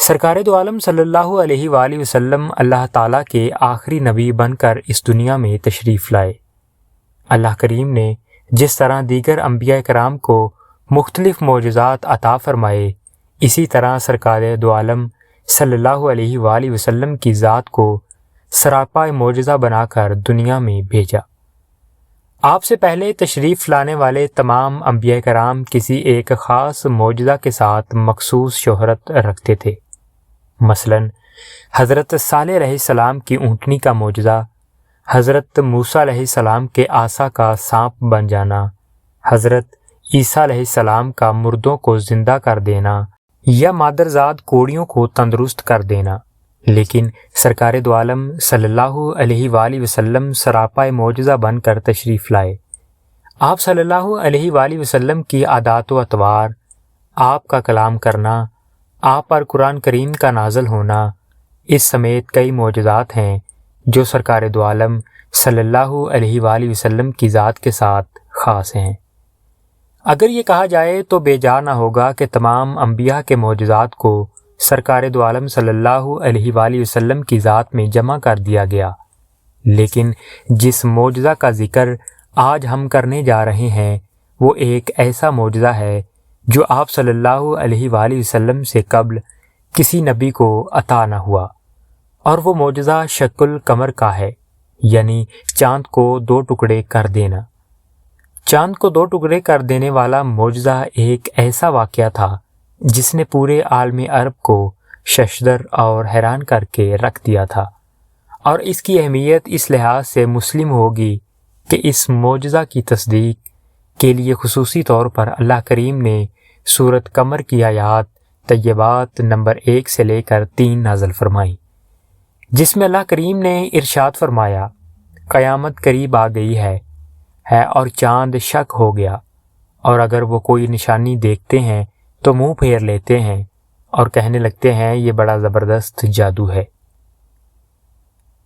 سرکار دو عالم صلی اللہ علیہ وآلہ وسلم اللہ تعالیٰ کے آخری نبی بن کر اس دنیا میں تشریف لائے۔ اللہ کریم نے جس طرح دیگر انبیاء کرام کو مختلف معجزات عطا فرمائے، اسی طرح سرکار دو عالم صلی اللہ علیہ وآلہ وسلم کی ذات کو سراپا معجزہ بنا کر دنیا میں بھیجا۔ آپ سے پہلے تشریف لانے والے تمام انبیاء کرام کسی ایک خاص معجزہ کے ساتھ مخصوص شہرت رکھتے تھے۔ مثلاً حضرت صالح علیہ السلام کی اونٹنی کا معجزہ، حضرت موسیٰ علیہ السلام کے عصا کا سانپ بن جانا، حضرت عیسیٰ علیہ السلام کا مردوں کو زندہ کر دینا یا مادرزاد کوڑیوں کو تندرست کر دینا۔ لیکن سرکار دو عالم صلی اللہ علیہ وآلہ وسلم سراپا معجزہ بن کر تشریف لائے۔ آپ صلی اللہ علیہ وآلہ وسلم کی عادات و اطوار، آپ کا کلام کرنا، آپ پر قرآن کریم کا نازل ہونا، اس سمیت کئی معجزات ہیں جو سرکار دو عالم صلی اللہ علیہ وآلہ وسلم کی ذات کے ساتھ خاص ہیں۔ اگر یہ کہا جائے تو بے جا نہ ہوگا کہ تمام انبیاء کے معجزات کو سرکار دو عالم صلی اللہ علیہ وآلہ وسلم کی ذات میں جمع کر دیا گیا، لیکن جس معجزہ کا ذکر آج ہم کرنے جا رہے ہیں وہ ایک ایسا معجزہ ہے جو آپ صلی اللہ علیہ وآلہ وسلم سے قبل کسی نبی کو عطا نہ ہوا، اور وہ معجزہ شق القمر کا ہے، یعنی چاند کو دو ٹکڑے کر دینا۔ چاند کو دو ٹکڑے کر دینے والا معجزہ ایک ایسا واقعہ تھا جس نے پورے عالم عرب کو ششدر اور حیران کر کے رکھ دیا تھا، اور اس کی اہمیت اس لحاظ سے مسلم ہوگی کہ اس معجزہ کی تصدیق کے لیے خصوصی طور پر اللہ کریم نے سورۃ قمر کی آیات طیبات نمبر 1 سے لے کر 3 نازل فرمائی، جس میں اللہ کریم نے ارشاد فرمایا، قیامت قریب آ گئی ہے اور چاند شک ہو گیا، اور اگر وہ کوئی نشانی دیکھتے ہیں تو منہ پھیر لیتے ہیں اور کہنے لگتے ہیں یہ بڑا زبردست جادو ہے۔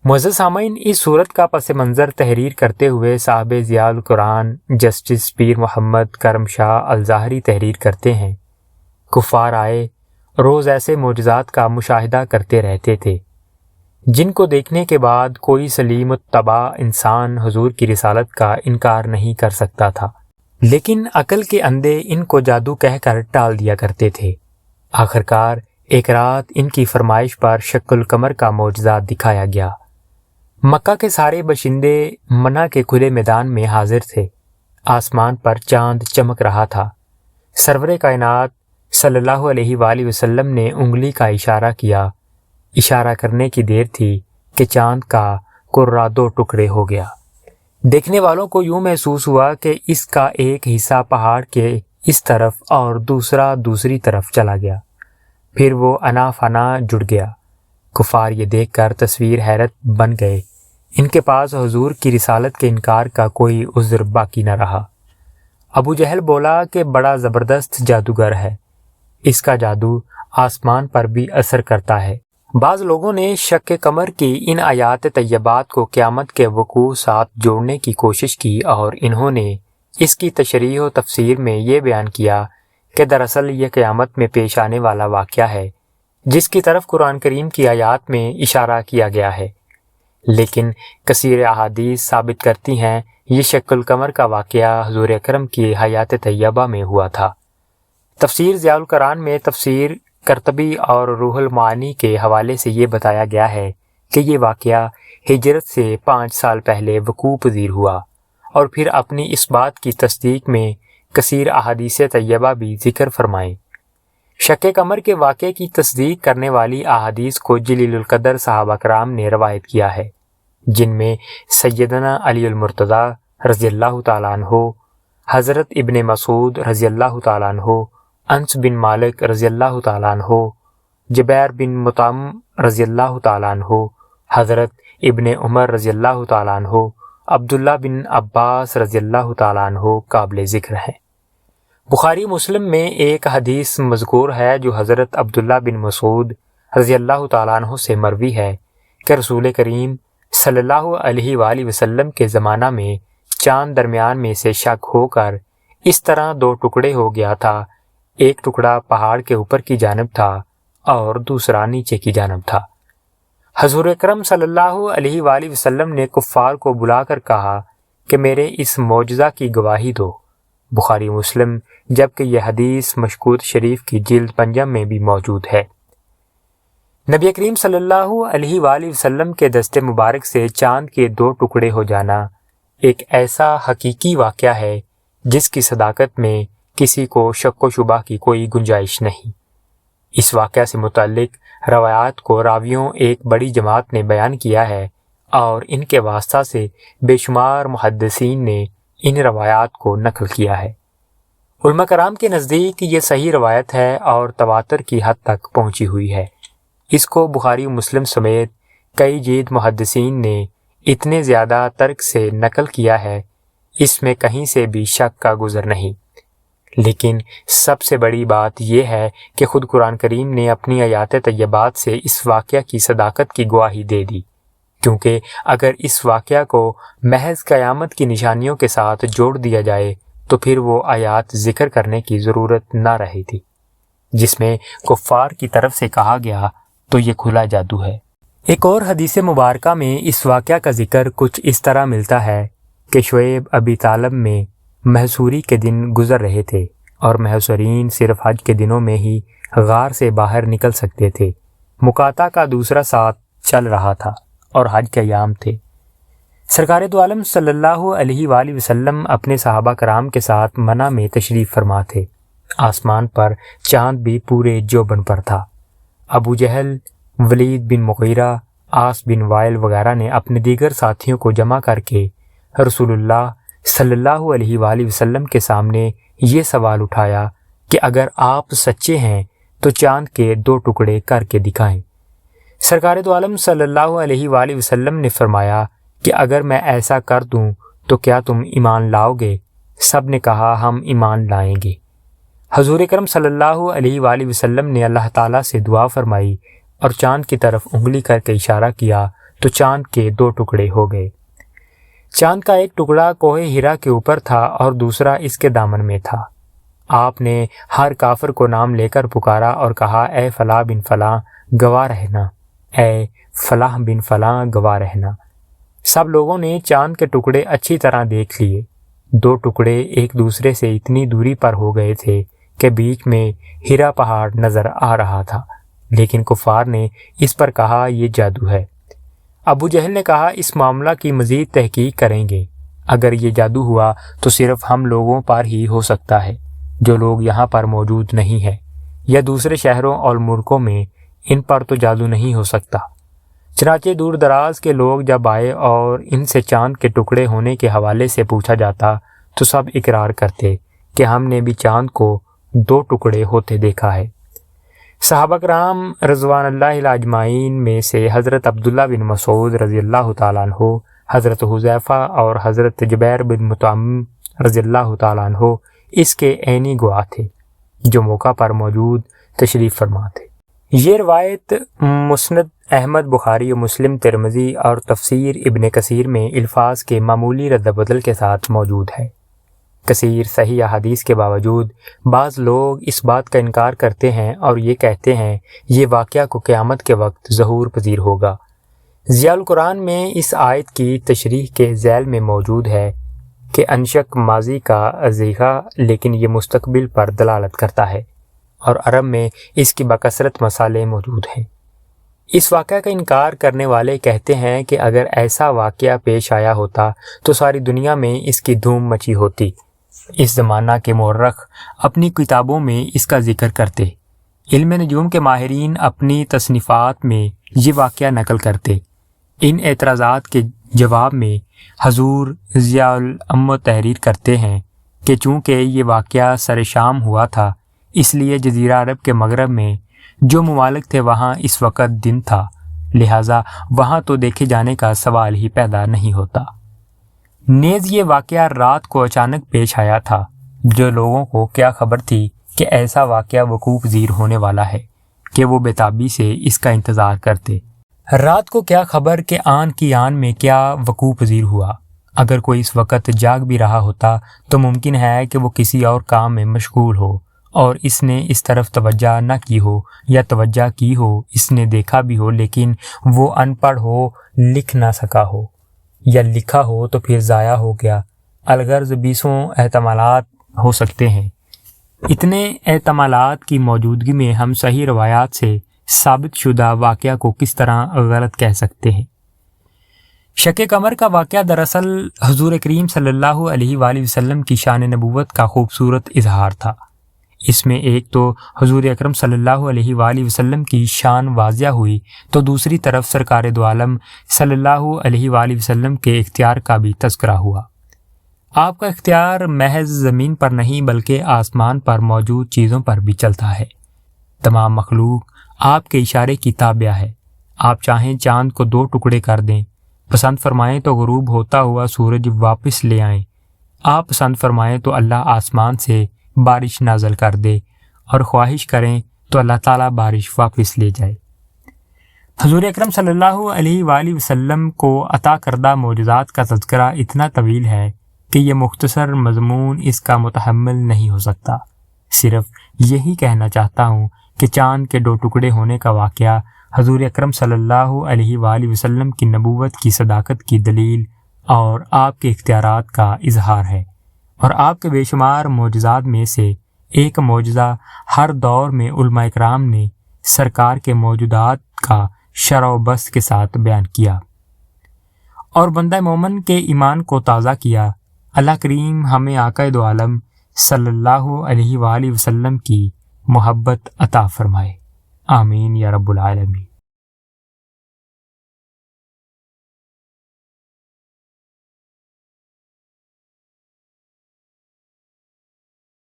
معزز سامعین، اس صورت کا پس منظر تحریر کرتے ہوئے صاحب ضیاء القرآن جسٹس پیر محمد کرم شاہ الظاہری تحریر کرتے ہیں، کفار آئے روز ایسے معجزات کا مشاہدہ کرتے رہتے تھے جن کو دیکھنے کے بعد کوئی سلیم الطبع انسان حضور کی رسالت کا انکار نہیں کر سکتا تھا، لیکن عقل کے اندھے ان کو جادو کہہ کر ٹال دیا کرتے تھے۔ آخرکار ایک رات ان کی فرمائش پر شق القمر کا معجزہ دکھایا گیا۔ مکہ کے سارے باشندے منع کے کھلے میدان میں حاضر تھے، آسمان پر چاند چمک رہا تھا۔ سرور کائنات صلی اللہ علیہ وآلہ وسلم نے انگلی کا اشارہ کیا، اشارہ کرنے کی دیر تھی کہ چاند کا کرہ دو ٹکڑے ہو گیا۔ دیکھنے والوں کو یوں محسوس ہوا کہ اس کا ایک حصہ پہاڑ کے اس طرف اور دوسرا دوسری طرف چلا گیا، پھر وہ انا فنا جڑ گیا۔ کفار یہ دیکھ کر تصویر حیرت بن گئے، ان کے پاس حضور کی رسالت کے انکار کا کوئی عذر باقی نہ رہا۔ ابو جہل بولا کہ بڑا زبردست جادوگر ہے، اس کا جادو آسمان پر بھی اثر کرتا ہے۔ بعض لوگوں نے شق قمر کی ان آیات طیبات کو قیامت کے وقوع ساتھ جوڑنے کی کوشش کی، اور انہوں نے اس کی تشریح و تفسیر میں یہ بیان کیا کہ دراصل یہ قیامت میں پیش آنے والا واقعہ ہے جس کی طرف قرآن کریم کی آیات میں اشارہ کیا گیا ہے، لیکن کثیر احادیث ثابت کرتی ہیں یہ شق القمر کا واقعہ حضور اکرم کی حیات طیبہ میں ہوا تھا۔ تفسیر ضیاء القرآن میں تفسیر قرطبی اور روح المعانی کے حوالے سے یہ بتایا گیا ہے کہ یہ واقعہ ہجرت سے 5 سال پہلے وقوع پذیر ہوا، اور پھر اپنی اس بات کی تصدیق میں کثیر احادیث طیبہ بھی ذکر فرمائیں۔ شق قمر کے واقعے کی تصدیق کرنے والی احادیث کو جلیل القدر صحابہ کرام نے روایت کیا ہے، جن میں سیدنا علی المرتضیٰ رضی اللہ تعالیٰ عنہ، حضرت ابن مسعود رضی اللہ تعالیٰ عنہ، انس بن مالک رضی اللہ تعالیٰ عنہ، جبیر بن مطعم رضی اللہ تعالیٰ عنہ، حضرت ابن عمر رضی اللہ تعالیٰ عنہ، عبداللہ بن عباس رضی اللہ تعالیٰ عنہ قابل ذکر ہیں۔ بخاری مسلم میں ایک حدیث مذکور ہے جو حضرت عبداللہ بن مسعود رضی اللہ تعالیٰ عنہ سے مروی ہے کہ رسول کریم صلی اللہ علیہ وآلہ وسلم کے زمانہ میں چاند درمیان میں سے شق ہو کر اس طرح 2 ٹکڑے ہو گیا تھا، ایک ٹکڑا پہاڑ کے اوپر کی جانب تھا اور دوسرا نیچے کی جانب تھا۔ حضور اکرم صلی اللہ علیہ وآلہ وسلم نے کفار کو بلا کر کہا کہ میرے اس معجزہ کی گواہی دو۔ بخاری مسلم، جبکہ یہ حدیث مشکوت شریف کی جلد 5 میں بھی موجود ہے۔ نبی کریم صلی اللہ علیہ وآلہ وسلم کے دست مبارک سے چاند کے 2 ٹکڑے ہو جانا ایک ایسا حقیقی واقعہ ہے جس کی صداقت میں کسی کو شک و شبہ کی کوئی گنجائش نہیں۔ اس واقعہ سے متعلق روایات کو راویوں ایک بڑی جماعت نے بیان کیا ہے اور ان کے واسطہ سے بے شمار محدثین نے ان روایات کو نقل کیا ہے۔ علماء کرام کے نزدیک یہ صحیح روایت ہے اور تواتر کی حد تک پہنچی ہوئی ہے۔ اس کو بخاری و مسلم سمیت کئی جید محدثین نے اتنے زیادہ ترک سے نقل کیا ہے، اس میں کہیں سے بھی شک کا گزر نہیں۔ لیکن سب سے بڑی بات یہ ہے کہ خود قرآن کریم نے اپنی آیات طیبات سے اس واقعہ کی صداقت کی گواہی دے دی، کیونکہ اگر اس واقعہ کو محض قیامت کی نشانیوں کے ساتھ جوڑ دیا جائے تو پھر وہ آیات ذکر کرنے کی ضرورت نہ رہی تھی، جس میں کفار کی طرف سے کہا گیا تو یہ کھلا جادو ہے۔ ایک اور حدیث مبارکہ میں اس واقعہ کا ذکر کچھ اس طرح ملتا ہے کہ شعیب ابی طالب میں محصوری کے دن گزر رہے تھے اور محصورین صرف حج کے دنوں میں ہی غار سے باہر نکل سکتے تھے۔ مقاطع کا دوسرا ساتھ چل رہا تھا اور حج کے ایام تھے۔ سرکار دو عالم صلی اللہ علیہ وآلہ وسلم اپنے صحابہ کرام کے ساتھ منع میں تشریف فرما تھے۔ آسمان پر چاند بھی پورے جوبن پر تھا۔ ابو جہل، ولید بن مغیرہ، عاص بن وائل وغیرہ نے اپنے دیگر ساتھیوں کو جمع کر کے رسول اللہ صلی اللہ علیہ وآلہ وسلم کے سامنے یہ سوال اٹھایا کہ اگر آپ سچے ہیں تو چاند کے 2 ٹکڑے کر کے دکھائیں۔ سرکار دو عالم صلی اللہ علیہ وآلہ وسلم نے فرمایا کہ اگر میں ایسا کر دوں تو کیا تم ایمان لاؤ گے؟ سب نے کہا ہم ایمان لائیں گے۔ حضور اکرم صلی اللہ علیہ وآلہ وسلم نے اللہ تعالیٰ سے دعا فرمائی اور چاند کی طرف انگلی کر کے اشارہ کیا تو چاند کے 2 ٹکڑے ہو گئے۔ چاند کا ایک ٹکڑا کوہ ہرا کے اوپر تھا اور دوسرا اس کے دامن میں تھا۔ آپ نے ہر کافر کو نام لے کر پکارا اور کہا اے فلاں بن فلاں گواہ رہنا، اے فلاں بن فلاں گواہ رہنا۔ سب لوگوں نے چاند کے ٹکڑے اچھی طرح دیکھ لیے۔ 2 ٹکڑے ایک دوسرے سے اتنی دوری پر ہو گئے تھے کہ بیچ میں ہرا پہاڑ نظر آ رہا تھا، لیکن کفار نے اس پر کہا یہ جادو ہے۔ ابو جہل نے کہا اس معاملہ کی مزید تحقیق کریں گے، اگر یہ جادو ہوا تو صرف ہم لوگوں پر ہی ہو سکتا ہے جو لوگ یہاں پر موجود نہیں ہیں، یا دوسرے شہروں اور ملکوں میں ان پر تو جادو نہیں ہو سکتا۔ چنانچہ دور دراز کے لوگ جب آئے اور ان سے چاند کے ٹکڑے ہونے کے حوالے سے پوچھا جاتا تو سب اقرار کرتے کہ ہم نے بھی چاند کو 2 ٹکڑے ہوتے دیکھا ہے۔ صحابہ کرام رضوان اللہ اجمعین میں سے حضرت عبداللہ بن مسعود رضی اللہ تعالیٰ عنہ، حضرت حذیفہ اور حضرت جبیر بن مطعم رضی اللہ تعالیٰ عنہ اس کے عینی گواہ تھے جو موقع پر موجود تشریف فرما تھے۔ یہ روایت مسند احمد، بخاری و مسلم، ترمذی اور تفسیر ابن کثیر میں الفاظ کے معمولی رد و بدل کے ساتھ موجود ہے۔ کثیر صحیح احادیث کے باوجود بعض لوگ اس بات کا انکار کرتے ہیں اور یہ کہتے ہیں یہ واقعہ کو قیامت کے وقت ظہور پذیر ہوگا۔ ضیاء القرآن میں اس آیت کی تشریح کے ذیل میں موجود ہے کہ انشک ماضی کا صیغہ لیکن یہ مستقبل پر دلالت کرتا ہے اور عرب میں اس کی بکثرت مثالیں موجود ہیں۔ اس واقعہ کا انکار کرنے والے کہتے ہیں کہ اگر ایسا واقعہ پیش آیا ہوتا تو ساری دنیا میں اس کی دھوم مچی ہوتی۔ اس زمانہ کے مورخ اپنی کتابوں میں اس کا ذکر کرتے، علم نجوم کے ماہرین اپنی تصنیفات میں یہ واقعہ نقل کرتے۔ ان اعتراضات کے جواب میں حضور ضیاء العلم تحریر کرتے ہیں کہ چونکہ یہ واقعہ سر شام ہوا تھا اس لیے جزیرہ عرب کے مغرب میں جو ممالک تھے وہاں اس وقت دن تھا، لہٰذا وہاں تو دیکھے جانے کا سوال ہی پیدا نہیں ہوتا۔ نیز یہ واقعہ رات کو اچانک پیش آیا تھا، جو لوگوں کو کیا خبر تھی کہ ایسا واقعہ وقوع پذیر ہونے والا ہے کہ وہ بےتابی سے اس کا انتظار کرتے۔ رات کو کیا خبر کہ آن کی آن میں کیا وقوع پذیر ہوا؟ اگر کوئی اس وقت جاگ بھی رہا ہوتا تو ممکن ہے کہ وہ کسی اور کام میں مشغول ہو اور اس نے اس طرف توجہ نہ کی ہو یا توجہ کی ہو، اس نے دیکھا بھی ہو لیکن وہ ان پڑھ ہو، لکھ نہ سکا ہو، یا لکھا ہو تو پھر ضائع ہو گیا۔ الغرض 20 احتمالات ہو سکتے ہیں۔ اتنے احتمالات کی موجودگی میں ہم صحیح روایات سے ثابت شدہ واقعہ کو کس طرح غلط کہہ سکتے ہیں؟ شق قمر کا واقعہ دراصل حضور کریم صلی اللہ علیہ وآلہ وسلم کی شان نبوت کا خوبصورت اظہار تھا۔ اس میں ایک تو حضور اکرم صلی اللہ علیہ وآلہ وسلم کی شان واضح ہوئی، تو دوسری طرف سرکار دو عالم صلی اللہ علیہ وآلہ وسلم کے اختیار کا بھی تذکرہ ہوا۔ آپ کا اختیار محض زمین پر نہیں بلکہ آسمان پر موجود چیزوں پر بھی چلتا ہے۔ تمام مخلوق آپ کے اشارے کی تابع ہے۔ آپ چاہیں چاند کو 2 ٹکڑے کر دیں، پسند فرمائیں تو غروب ہوتا ہوا سورج واپس لے آئیں، آپ پسند فرمائیں تو اللہ آسمان سے بارش نازل کر دے، اور خواہش کریں تو اللہ تعالیٰ بارش واپس لے جائے۔ حضور اکرم صلی اللہ علیہ وآلہ وسلم کو عطا کردہ معجزات کا تذکرہ اتنا طویل ہے کہ یہ مختصر مضمون اس کا متحمل نہیں ہو سکتا۔ صرف یہی کہنا چاہتا ہوں کہ چاند کے 2 ٹکڑے ہونے کا واقعہ حضور اکرم صلی اللہ علیہ وآلہ وسلم کی نبوت کی صداقت کی دلیل اور آپ کے اختیارات کا اظہار ہے، اور آپ کے بے شمار معجزات میں سے ایک معجزہ ہر دور میں علماء کرام نے سرکار کے موجودات کا شرح و بسط کے ساتھ بیان کیا اور بندہ مومن کے ایمان کو تازہ کیا۔ اللہ کریم ہمیں آقا دو عالم صلی اللہ علیہ وآلہ وسلم کی محبت عطا فرمائے، آمین یا رب العالمین۔